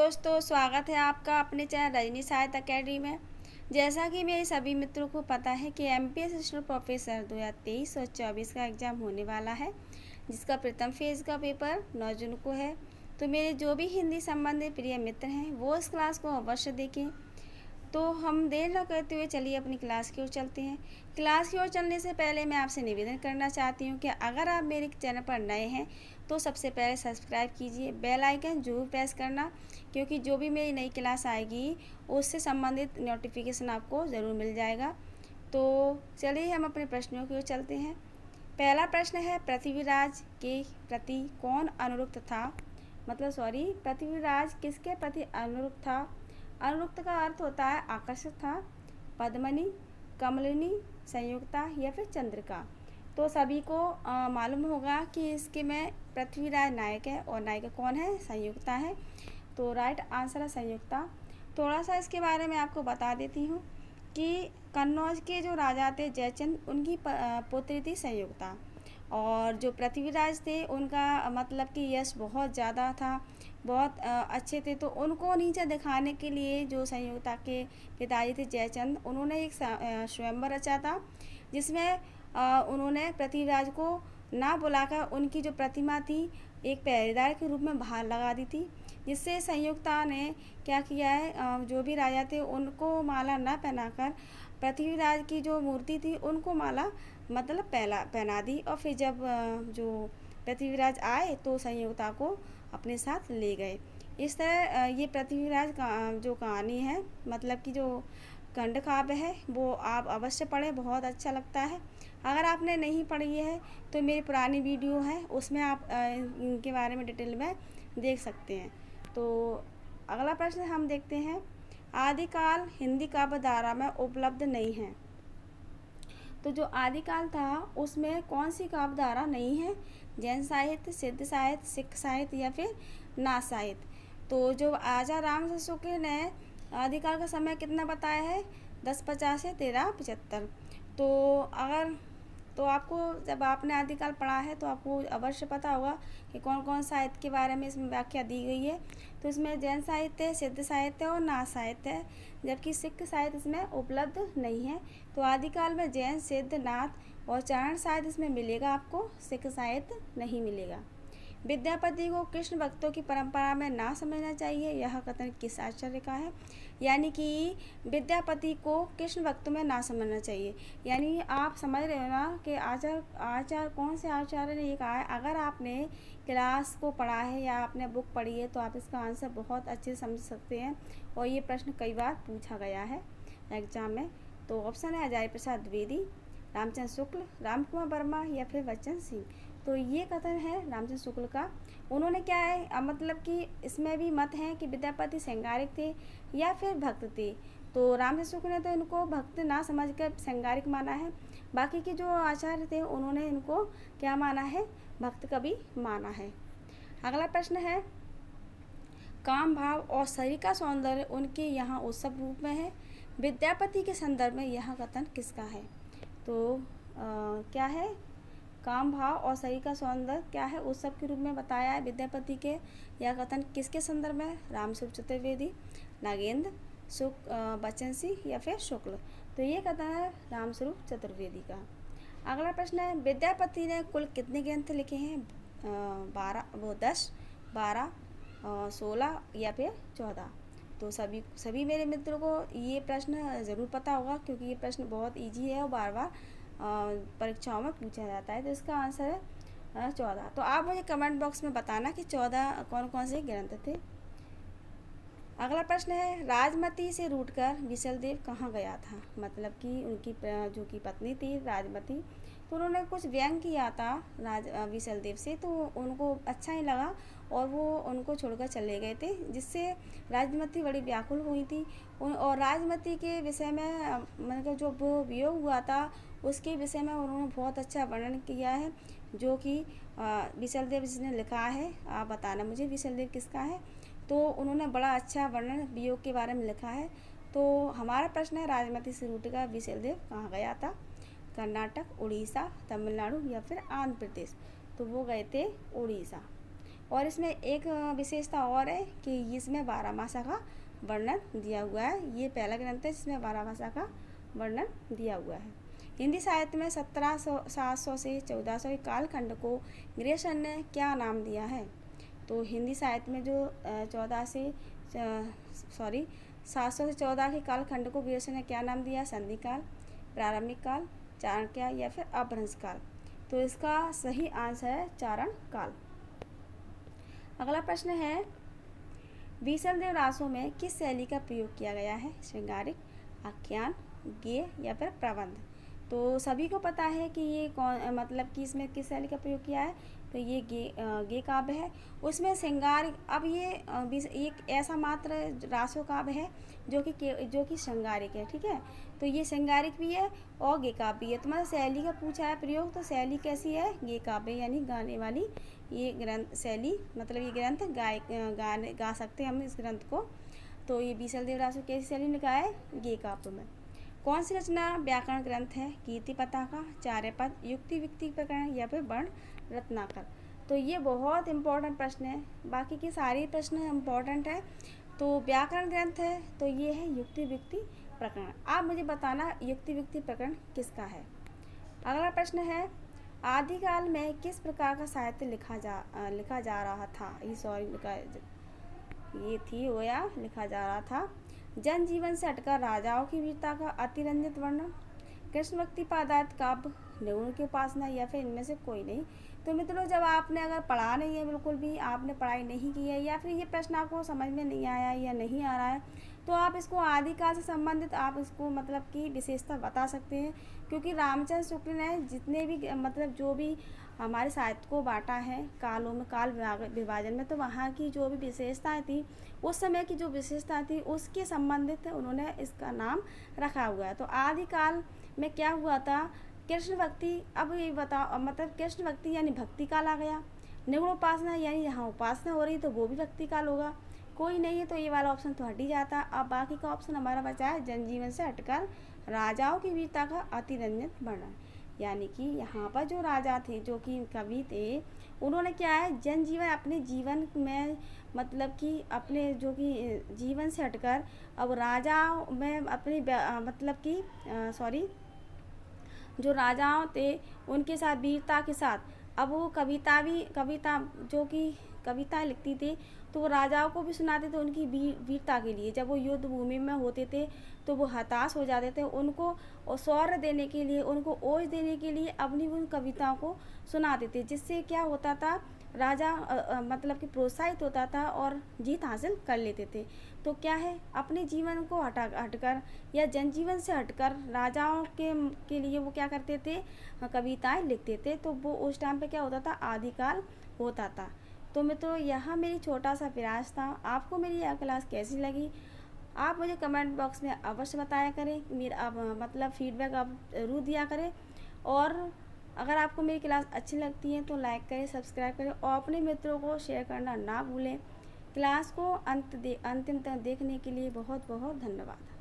दोस्तों, स्वागत है आपका अपने चैनल रजनी साहित्य अकेडमी में। जैसा कि मेरे सभी मित्रों को पता है कि एमपीएस असिस्टेंट प्रोफेसर 2023 और 24 का एग्ज़ाम होने वाला है, जिसका प्रथम फेज़ का पेपर 9 जून को है। तो मेरे जो भी हिंदी संबंधी प्रिय मित्र हैं वो इस क्लास को अवश्य देखें। तो हम देर न करते हुए चलिए अपनी क्लास की ओर चलते हैं। क्लास की ओर चलने से पहले मैं आपसे निवेदन करना चाहती हूँ कि अगर आप मेरे चैनल पर नए हैं तो सबसे पहले सब्सक्राइब कीजिए, बेल आइकन जरूर प्रेस करना, क्योंकि जो भी मेरी नई क्लास आएगी उससे संबंधित नोटिफिकेशन आपको ज़रूर मिल जाएगा। तो चलिए हम अपने प्रश्नों की ओर चलते हैं। पहला प्रश्न है, पृथ्वीराज के प्रति कौन अनुरक्त था? पृथ्वीराज किसके प्रति अनुरक्त था? अनुरक्त का अर्थ होता है आकर्षित था। पद्मिनी, कमलिनी, संयुक्ता या फिर चंद्रिका। तो सभी को मालूम होगा कि इसके में पृथ्वीराज नायक है और नायिका कौन है? संयुक्ता है। तो राइट आंसर है संयुक्ता। थोड़ा सा इसके बारे में आपको बता देती हूँ कि कन्नौज के जो राजा थे जयचंद, उनकी पुत्री थी संयुक्ता। और जो पृथ्वीराज थे उनका मतलब कि यश बहुत ज़्यादा था, बहुत अच्छे थे। तो उनको नीचे दिखाने के लिए जो संयुक्ता के पिताजी थे जयचंद, उन्होंने एक स्वयंवर रचा था, जिसमें उन्होंने पृथ्वीराज को ना बुलाकर उनकी जो प्रतिमा थी एक पहरेदार के रूप में बाहर लगा दी थी, जिससे संयुक्ता ने क्या किया है, जो भी राजा थे उनको माला न पहनाकर पृथ्वीराज की जो मूर्ति थी उनको माला मतलब पहना दी। और फिर जब जो पृथ्वीराज आए तो संयुक्ता को अपने साथ ले गए। इस तरह ये पृथ्वीराज का जो कहानी है, मतलब कि जो खंड काव्य है, वो आप अवश्य पढ़ें, बहुत अच्छा लगता है। अगर आपने नहीं पढ़ी है तो मेरी पुरानी वीडियो है, उसमें आप इनके बारे में डिटेल में देख सकते हैं। तो अगला प्रश्न हम देखते हैं, आदिकाल हिंदी काव्य धारा में उपलब्ध नहीं है। तो जो आदिकाल था उसमें कौन सी काव्य धारा नहीं है? जैन साहित्य, सिद्ध साहित्य, सिख साहित्य या फिर नाथ साहित्य। तो जो आचार्य रामचंद्र शुक्ल ने आदिकाल का समय कितना बताया है? 1050 से 1375। तो आपको जब आपने आदिकाल पढ़ा है तो आपको अवश्य पता होगा कि कौन कौन साहित्य के बारे में इसमें व्याख्या दी गई है। तो इसमें जैन साहित्य, सिद्ध साहित्य और नाथ साहित्य है, जबकि सिख साहित्य इसमें उपलब्ध नहीं है। तो आदिकाल में जैन, सिद्ध, नाथ और चारण साहित्य इसमें मिलेगा, आपको सिख साहित्य नहीं मिलेगा। विद्यापति को कृष्ण भक्तों की परंपरा में ना समझना चाहिए, यह कथन किस आचार्य का है? यानी कि विद्यापति को कृष्ण भक्तों में ना समझना चाहिए, यानी आप समझ रहे हो ना कि आचार्य कौन से आचार्य ने ये कहा है। अगर आपने क्लास को पढ़ा है या आपने बुक पढ़ी है तो आप इसका आंसर बहुत अच्छे से समझ सकते हैं, और ये प्रश्न कई बार पूछा गया है एग्जाम में। तो ऑप्शन है आचार्य प्रसाद द्विवेदी, रामचंद्र शुक्ल, राम कुमार वर्मा या फिर बच्चन सिंह। तो ये कथन है रामचंद्र शुक्ल का। उन्होंने क्या है, मतलब कि इसमें भी मत है कि विद्यापति श्रृंगारिक थे या फिर भक्त थे। तो रामचंद्र शुक्ल ने तो इनको भक्त ना समझकर श्रृंगारिक माना है, बाकी के जो आचार्य थे उन्होंने इनको क्या माना है? भक्त कवि माना है। अगला प्रश्न है, काम भाव और शरीर का सौंदर्य उनके यहाँ उत्सव रूप में है, विद्यापति के संदर्भ में यह कथन किसका है? तो क्या है? काम भाव और शरीर का सौंदर्य क्या है? उत्सव के रूप में बताया है विद्यापति के। यह कथन किसके संदर्भ में? रामस्वरूप चतुर्वेदी, नागेंद्र, बच्चन सिंह या फिर शुक्ल। तो ये कथन है रामस्वरूप चतुर्वेदी का। अगला प्रश्न है, विद्यापति ने कुल कितने ग्रंथ लिखे हैं? 10, 12, 16 या फिर 14। तो सभी मेरे मित्रों को ये प्रश्न ज़रूर पता होगा, क्योंकि ये प्रश्न बहुत इजी है और बार बार परीक्षाओं में पूछा जाता है। तो इसका आंसर है 14। तो आप मुझे कमेंट बॉक्स में बताना कि 14 कौन कौन से ग्रंथ थे। अगला प्रश्न है, राजमती से रूठकर विशलदेव कहाँ गया था? मतलब कि उनकी जो की पत्नी थी राजमती, तो उन्होंने कुछ व्यंग किया था विशलदेव से, तो उनको अच्छा नहीं लगा और वो उनको छोड़कर चले गए थे, जिससे राजमती बड़ी व्याकुल हुई थी। और राजमती के विषय में मतलब जो वो वियोग हुआ था उसके विषय में उन्होंने बहुत अच्छा वर्णन किया है, जो कि विशलदेव जिसने लिखा है। आप बताना मुझे विशलदेव किसका है? तो उन्होंने बड़ा अच्छा वर्णन वियोग के बारे में लिखा है। तो हमारा प्रश्न है, राजमती से रूठकर विशलदेव कहाँ गया था? कर्नाटक, उड़ीसा, तमिलनाडु या फिर आंध्र प्रदेश। तो वो गए थे उड़ीसा। और इसमें एक विशेषता और है कि इसमें बारहमासा का वर्णन दिया हुआ है। ये पहला ग्रंथ है जिसमें बारहमासा का वर्णन दिया हुआ है। हिंदी साहित्य में 1700 से 1400 के कालखंड को ग्रेसन ने क्या नाम दिया है? तो हिंदी साहित्य में जो 700 से 14 के कालखंड को ग्रेसन ने क्या नाम दिया? संधि काल, प्रारंभिक काल, चाणक्य या फिर अपभ्रंश काल। तो इसका सही आंसर है चारण काल। अगला प्रश्न है, बीसलदेव रासों में किस शैली का प्रयोग किया गया है? श्रृंगारिक, आख्यान, गेय या फिर प्रबंध। तो सभी को पता है कि ये कौन मतलब कि इसमें किस शैली का प्रयोग किया है, तो ये गेय काव्य है। उसमें श्रृंगारिक, अब ये एक ऐसा मात्र रासो काव्य है जो कि श्रृंगारिक है, ठीक है। तो ये श्रृंगारिक भी है और गेय काव्य भी है। तो मतलब शैली का पूछा है प्रयोग, तो शैली कैसी है? गेय काव्य यानी गाने वाली ये ग्रंथ शैली, मतलब ये ग्रंथ गा सकते हैं हम इस ग्रंथ को। तो ये बीसलदेव रासो कैसी शैली में लिखा है? गेय काव्य में। कौन सी रचना व्याकरण ग्रंथ है? कीर्ति पताका, चार्यपद, युक्ति विक्ति प्रकरण या फिर वर्ण रत्नाकर। तो ये बहुत इंपॉर्टेंट प्रश्न है, बाकी के सारे प्रश्न इम्पॉर्टेंट है। तो व्याकरण ग्रंथ है तो ये है युक्ति विक्ति प्रकरण। आप मुझे बताना युक्ति विक्ति प्रकरण किसका है। अगला प्रश्न है, आदिकाल में किस प्रकार का साहित्य लिखा जा रहा था? लिखा जा रहा था। जनजीवन से हटकर राजाओं की वीरता का अतिरंजित वर्णन, कृष्ण भक्ति पादार्थ काव्य, निगुणों की उपासना या फिर इनमें से कोई नहीं। तो मित्रों, जब आपने अगर पढ़ा नहीं है, बिल्कुल भी आपने पढ़ाई नहीं की है या फिर ये प्रश्न आपको समझ में नहीं आया या नहीं आ रहा है, तो आप इसको आदिकाल से संबंधित आप इसको मतलब कि विशेषता बता सकते हैं। क्योंकि रामचंद्र शुक्ल ने जितने भी मतलब जो भी हमारे साहित्य को बांटा है कालों में, काल विभाजन में, तो वहाँ की जो भी विशेषताएं थी, उस समय की जो विशेषता थी उसके संबंधित उन्होंने इसका नाम रखा हुआ है। तो आदिकाल में क्या हुआ था? कृष्ण भक्ति, अब ये बताओ मतलब कृष्ण भक्ति यानी भक्ति काल आ गया। निगुण उपासना यानी यहाँ उपासना हो रही तो वो भी भक्ति काल होगा। कोई नहीं है तो ये वाला ऑप्शन तो हट ही जाता। अब बाकी का ऑप्शन हमारा बचा है जनजीवन से हटकर राजाओं की वीरता का अतिरंजित वर्णन। यानी कि यहाँ पर जो राजा थे, जो कि कवि थे, उन्होंने क्या है जनजीवन, अपने जीवन में मतलब कि अपने जो कि जीवन से हटकर अब राजा में अपनी मतलब कि जो राजाओं थे उनके साथ वीरता के साथ अब वो कविता जो कि कविताएं लिखती थी, तो वो राजाओं को भी सुनाते थे उनकी वीरता के लिए। जब वो युद्ध भूमि में होते थे तो वो हताश हो जाते थे, उनको शौर्य देने के लिए, उनको ओज देने के लिए अपनी उन कविताओं को सुनाते थे, जिससे क्या होता था, राजा मतलब कि प्रोत्साहित होता था और जीत हासिल कर लेते थे। तो क्या है, अपने जीवन को हटकर या जनजीवन से हटकर राजाओं के लिए वो क्या करते थे, कविताएं लिखते थे। तो वो उस टाइम पे क्या होता था, आदिकाल होता था। तो मित्रों, यह मेरी छोटा सा प्रयास था। आपको मेरी यह क्लास कैसी लगी आप मुझे कमेंट बॉक्स में अवश्य बताया करें। मेरा मतलब फीडबैक आप ज़रूर दिया करें। और अगर आपको मेरी क्लास अच्छी लगती है तो लाइक करें, सब्सक्राइब करें और अपने मित्रों को शेयर करना ना भूलें। क्लास को अंतिम तक देखने के लिए बहुत बहुत धन्यवाद।